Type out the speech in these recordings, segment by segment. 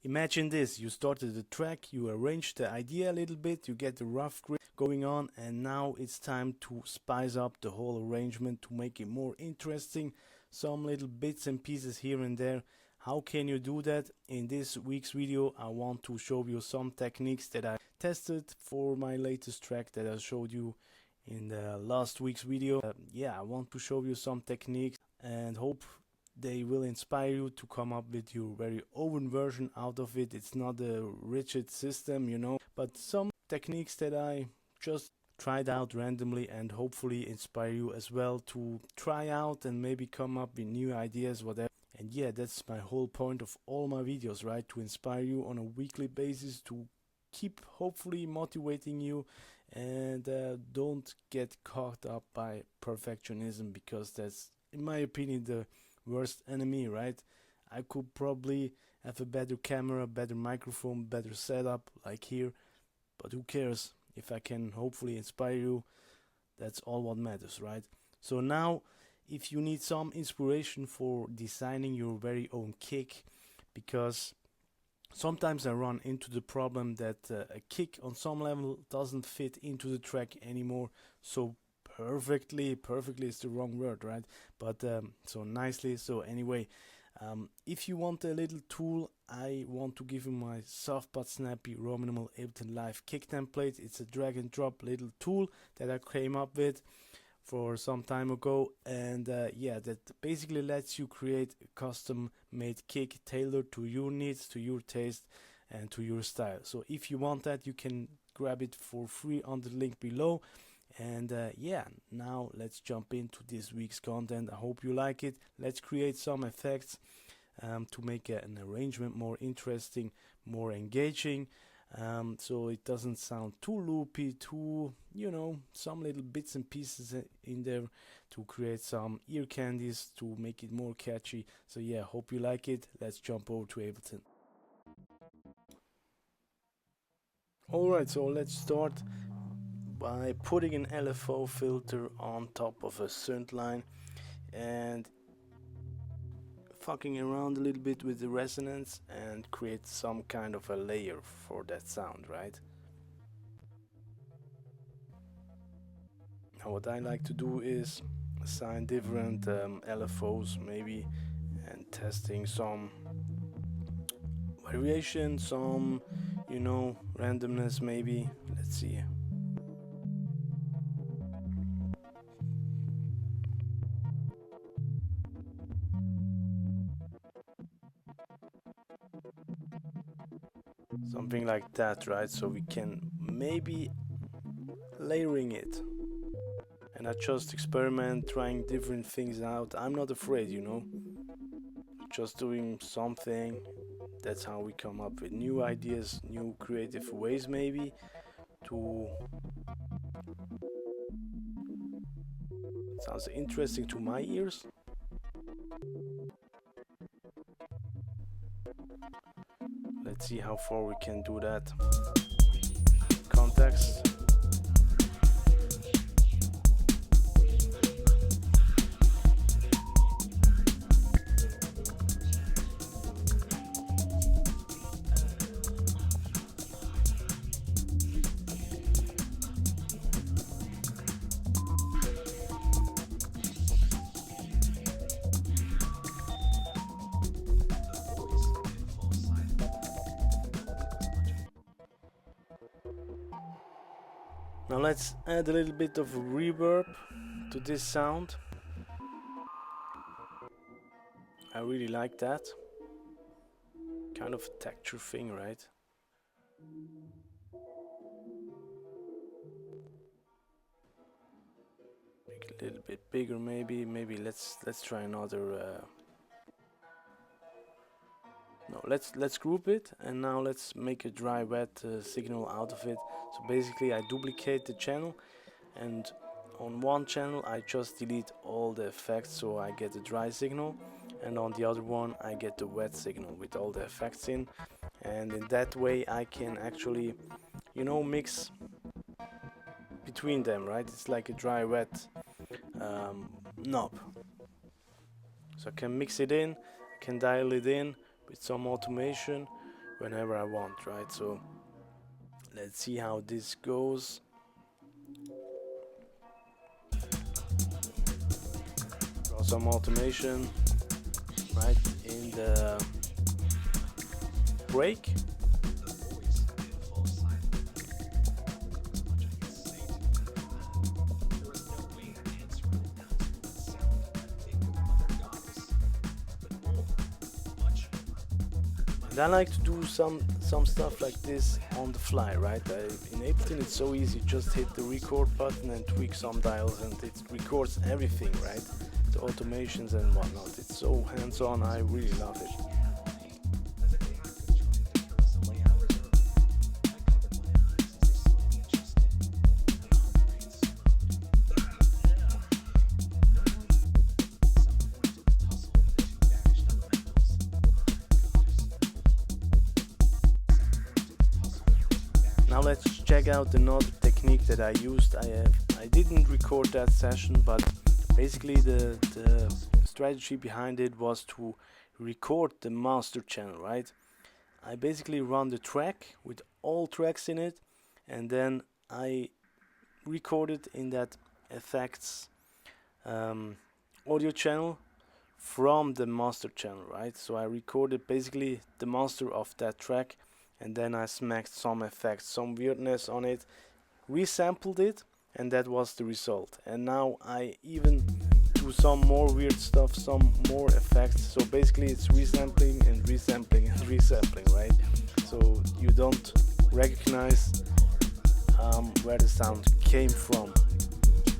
Imagine this, you started the track, you arranged the idea a little bit, you get the rough grip going on, and now it's time to spice up the whole arrangement to make it more interesting. Some little bits and pieces here and there. How can you do that? In this week's video, I want to show you some techniques that I tested for my latest track that I showed you in the last week's video. Yeah, I want to show you some techniques and hope they will inspire you to come up with your very own version out of it. It's not a rigid system, you know, but some techniques that I just tried out randomly and hopefully inspire you as well to try out and maybe come up with new ideas, whatever. And yeah, that's my whole point of all my videos, right? To inspire you on a weekly basis, to keep hopefully motivating you, and don't get caught up by perfectionism, because that's, in my opinion, the worst enemy, right? I could probably have a better camera, better microphone, better setup like here, but who cares? If I can hopefully inspire you, that's all what matters, right? So now, if you need some inspiration for designing your very own kick, because sometimes I run into the problem that a kick on some level doesn't fit into the track anymore so perfectly is the wrong word, right? But so nicely. So anyway, if you want a little tool, I want to give you my soft but snappy Rominimal Ableton Live kick template. It's a drag and drop little tool that I came up with for some time ago, and yeah, that basically lets you create a custom made kick tailored to your needs, to your taste, and to your style. So if you want that, you can grab it for free on the link below. And yeah, now let's jump into this week's content. I hope you like it. Let's create some effects to make an arrangement more interesting, more engaging, so it doesn't sound too loopy, too, you know, some little bits and pieces in there to create some ear candies to make it more catchy. So yeah, hope you like it. Let's jump over to Ableton. Alright, so let's start by putting an LFO filter on top of a synth line and fucking around a little bit with the resonance and create some kind of a layer for that sound, right? Now what I like to do is assign different LFOs maybe, and testing some variation, some, you know, randomness maybe. Let's see. Something like that, right? So we can maybe layering it. And I just experiment, trying different things out. I'm not afraid, you know. Just doing something. That's how we come up with new ideas, new creative ways maybe to... Sounds interesting to my ears. Let's see how far we can do that. Context. Now let's add a little bit of reverb to this sound. I really like that. Kind of a texture thing, right? Make it a little bit bigger maybe. Maybe let's try another no, let's group it, and now let's make a dry wet signal out of it. So basically I duplicate the channel, and on one channel I just delete all the effects so I get the dry signal, and on the other one I get the wet signal with all the effects in, and in that way I can actually, you know, mix between them, right? It's like a dry wet knob. So I can mix it in, I can dial it in with some automation whenever I want, right? So let's see how this goes. Draw some automation right in the break. And I like to do some stuff like this on the fly, right? In Ableton it's so easy, just hit the record button and tweak some dials and it records everything, right? The automations and whatnot. It's so hands-on, I really love it. Now let's check out another technique that I used. I didn't record that session, but basically the strategy behind it was to record the master channel, right? I basically run the track with all tracks in it, and then I recorded in that effects audio channel from the master channel, right? So I recorded basically the master of that track, and then I smacked some effects, some weirdness on it, resampled it, and that was the result. And now I even do some more weird stuff, some more effects. So basically it's resampling and resampling and resampling, right? So you don't recognize where the sound came from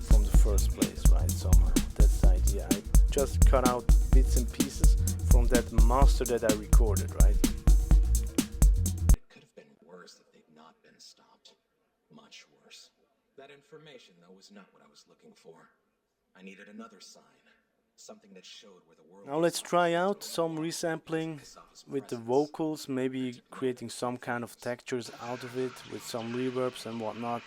the first place, right? Somehow that's the idea. I just cut out bits and pieces from that master that I recorded, right? Much worse. That information, though, was not what I was looking for. I needed another sign. Something that showed where the world. Now let's try out some resampling with the vocals, maybe creating some kind of textures out of it with some reverbs and whatnot.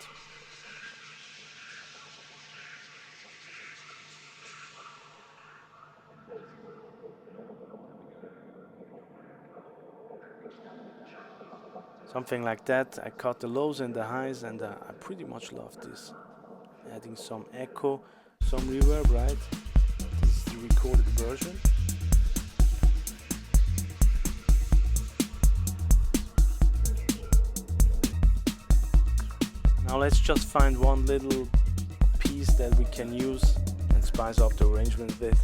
Something like that. I cut the lows and the highs, and I pretty much love this. Adding some echo, some reverb, right? This is the recorded version. Now let's just find one little piece that we can use and spice up the arrangement a bit.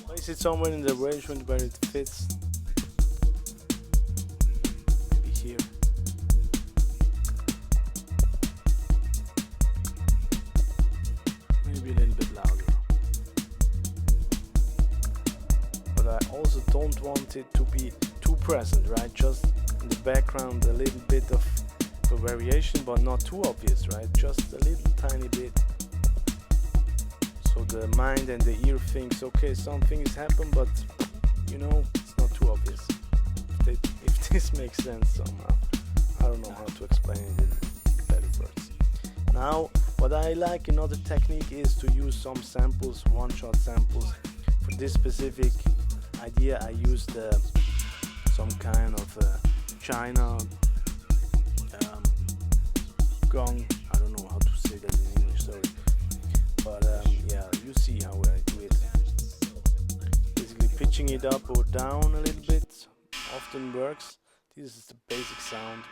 Place it somewhere in the arrangement where it fits. Maybe here. Maybe a little bit louder. But I also don't want it to be too present, right? Just in the background a little bit of a variation, but not too obvious, right? Just a little tiny bit. So the mind and the ear thinks, okay, something has happened, but you know, it's not too obvious. If this makes sense somehow. I don't know how to explain it in better words. Now, what I like, another technique is to use some samples, one-shot samples. For this specific idea, I used some kind of China gong. I don't know how to say that in English, sorry. But yeah, you see how I do it. Basically pitching it up or down a little bit often works. This is the basic sound.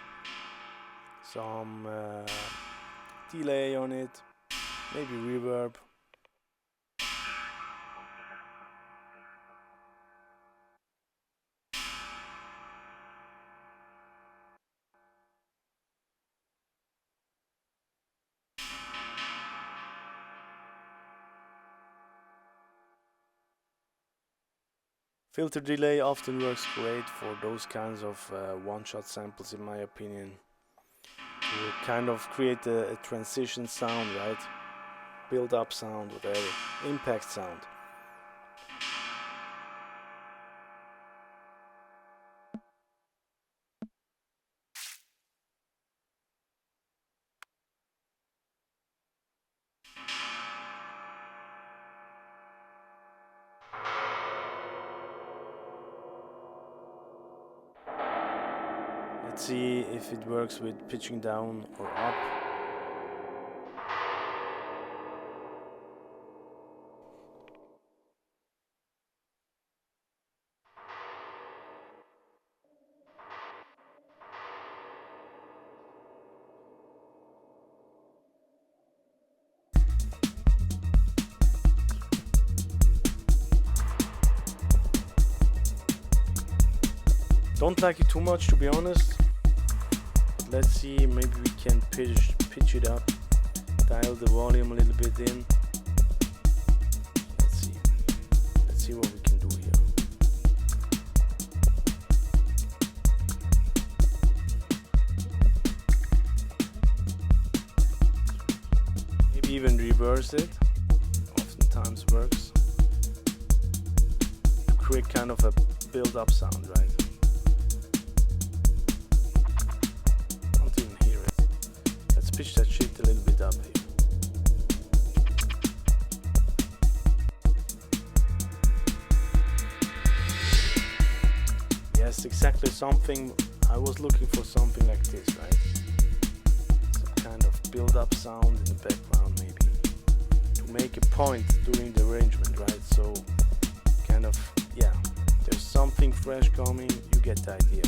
Some delay on it, maybe reverb. Filter delay often works great for those kinds of one-shot samples, in my opinion. To kind of create a transition sound, right? Build-up sound, whatever. Impact sound. Let's see if it works with pitching down or up. Don't like it too much, to be honest. But let's see, maybe we can pitch it up, dial the volume a little bit in. Let's see what we can do here. Maybe even reverse it. Oftentimes works to create kind of a build-up sound, right? Pitch that shit a little bit up here. Yes, exactly something. I was looking for something like this, right? Some kind of build-up sound in the background, maybe, to make a point during the arrangement, right? So, kind of, yeah, there's something fresh coming, you get the idea.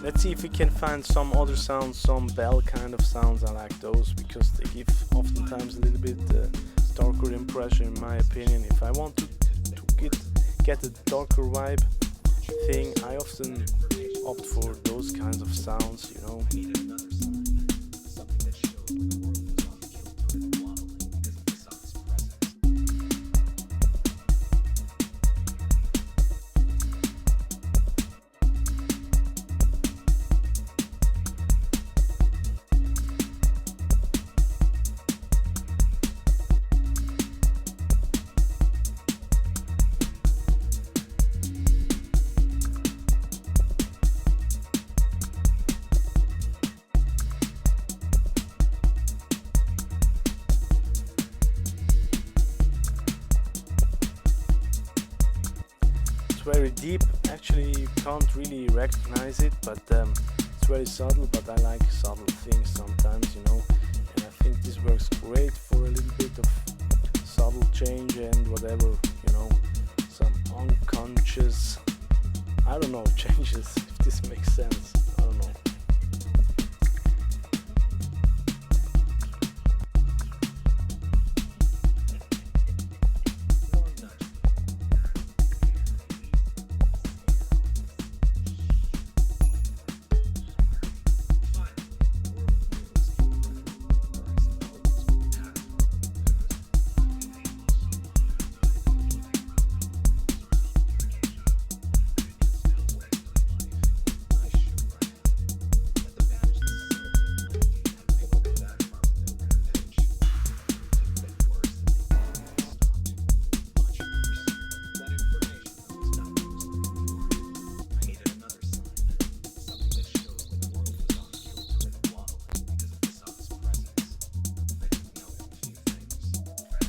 Let's see if we can find some other sounds, some bell kind of sounds. I like those because they give oftentimes a little bit darker impression, in my opinion. If I want to get a darker vibe thing, I often opt for those kinds of sounds, you know. Very deep, actually you can't really recognize it, but it's very subtle, but I like subtle things sometimes, you know, and I think this works great for a little bit of subtle change and whatever, you know, some unconscious, I don't know, changes, if this makes sense, I don't know.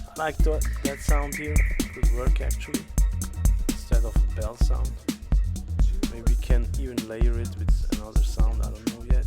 I like that sound here, could work actually, instead of a bell sound. Maybe we can even layer it with another sound, I don't know yet.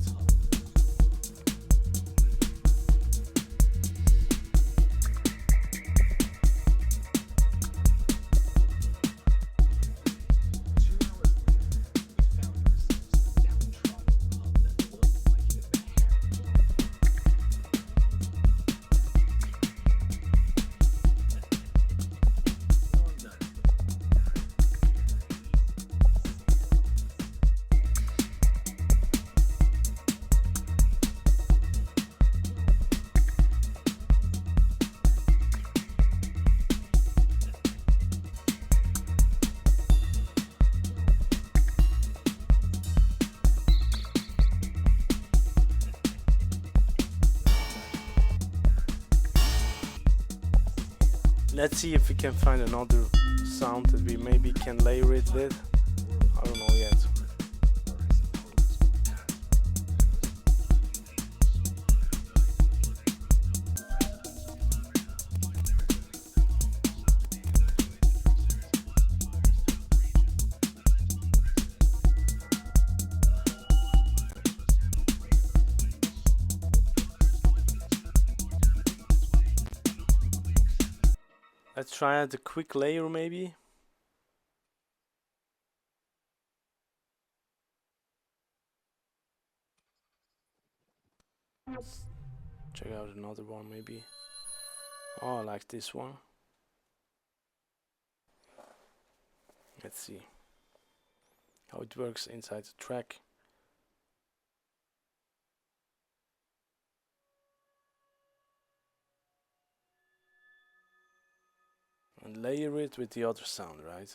Let's see if we can find another sound that we maybe can layer it with. I don't know yet. Let's try out a quick layer maybe. Let's check out another one maybe. Oh, I like this one. Let's see how it works inside the track. And layer it with the other sound, right?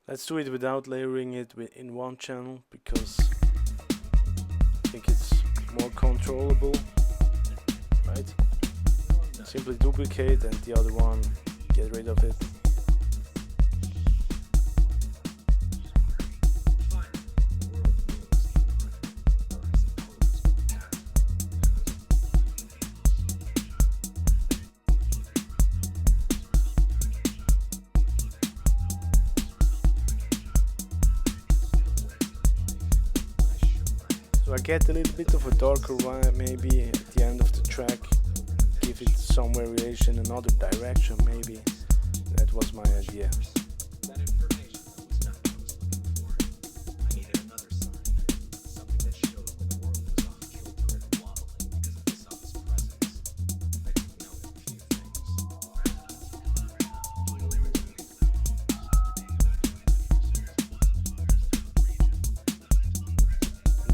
Let's do it without layering it in one channel, because I think it's more controllable, right? Simply duplicate and the other one, get rid of it. So I get a little bit of a darker one maybe at the end of the track, give it some variation, another direction maybe. That was my idea. That information was not what I was looking for. I needed another sign, something that showed when the world was off kilter and wobbling because of this office presence. I took note of a few things.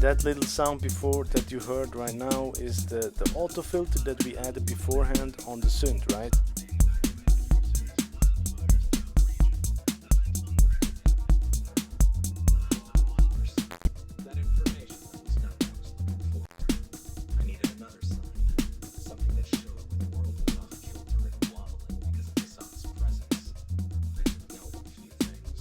That little sound before that you heard right now is the auto filter that we added beforehand on the synth, right? That information was not what I was looking for. I needed another sign, something that showed when the world was off kilter and wobbling because of this office presence. I took note of a few things.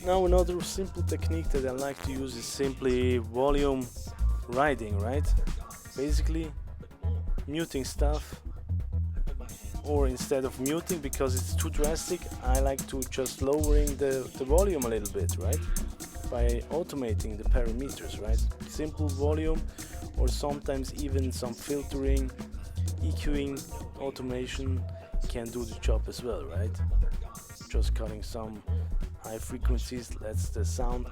Now another simple technique that I like to use is simply volume riding, right? Basically muting stuff, or instead of muting, because it's too drastic, I like to just lowering the volume a little bit, right? By automating the parameters, right? Simple volume, or sometimes even some filtering, EQing, automation can do the job as well, right? Just cutting some high frequencies lets the sound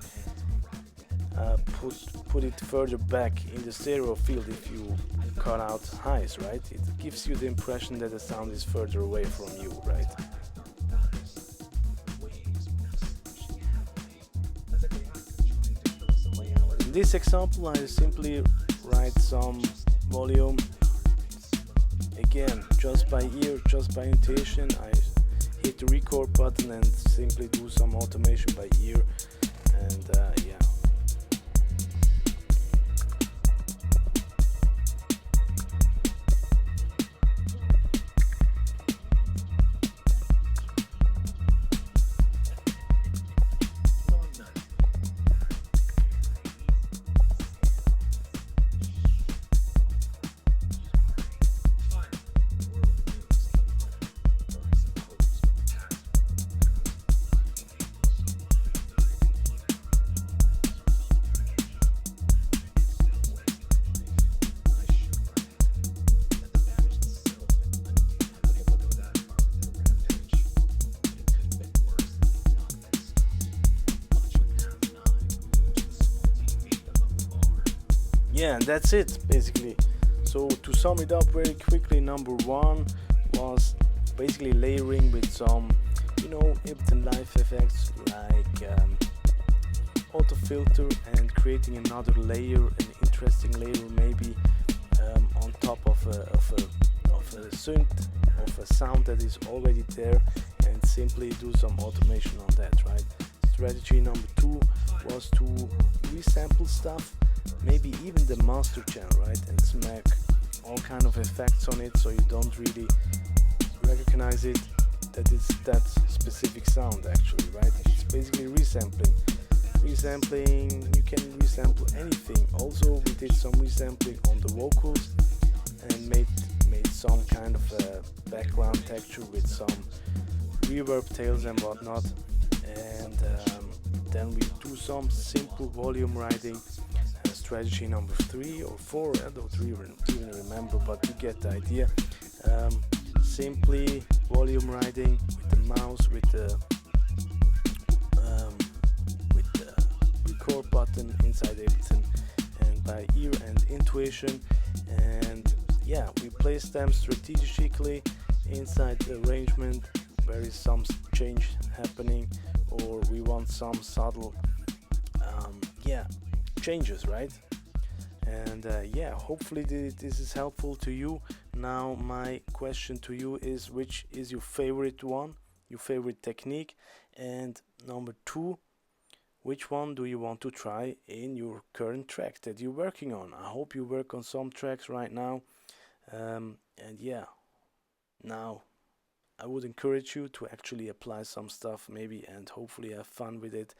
put it further back in the stereo field if you cut out highs, right? It gives you the impression that the sound is further away from you, right? In this example, I simply write some volume, again, just by ear, just by intuition. I hit the record button and simply do some automation by ear, and yeah. yeah, and that's it basically. So to sum it up very quickly, number one was basically layering with some, Ableton Live effects like auto filter, and creating another layer, an interesting layer maybe on top of a synth, of a sound that is already there, and simply do some automation on that, right? Strategy number two was to resample stuff, maybe even the master channel, right, and smack all kind of effects on it so you don't really recognize it that it's that specific sound actually, right? It's basically resampling. You can resample anything. Also we did some resampling on the vocals and made some kind of a background texture with some reverb tails and whatnot, and then we do some simple volume riding. Strategy number 3 or 4, I don't even remember, but you get the idea. Simply volume riding with the mouse, with the record button inside Ableton, and by ear and intuition. And yeah, we place them strategically inside the arrangement where is some change happening, or we want some subtle changes, right? And hopefully this is helpful to you. Now my question to you is, which is your favorite one, your favorite technique? And number two, which one do you want to try in your current track that you're working on? I hope you work on some tracks right now. And yeah, now I would encourage you to actually apply some stuff maybe, and hopefully have fun with it.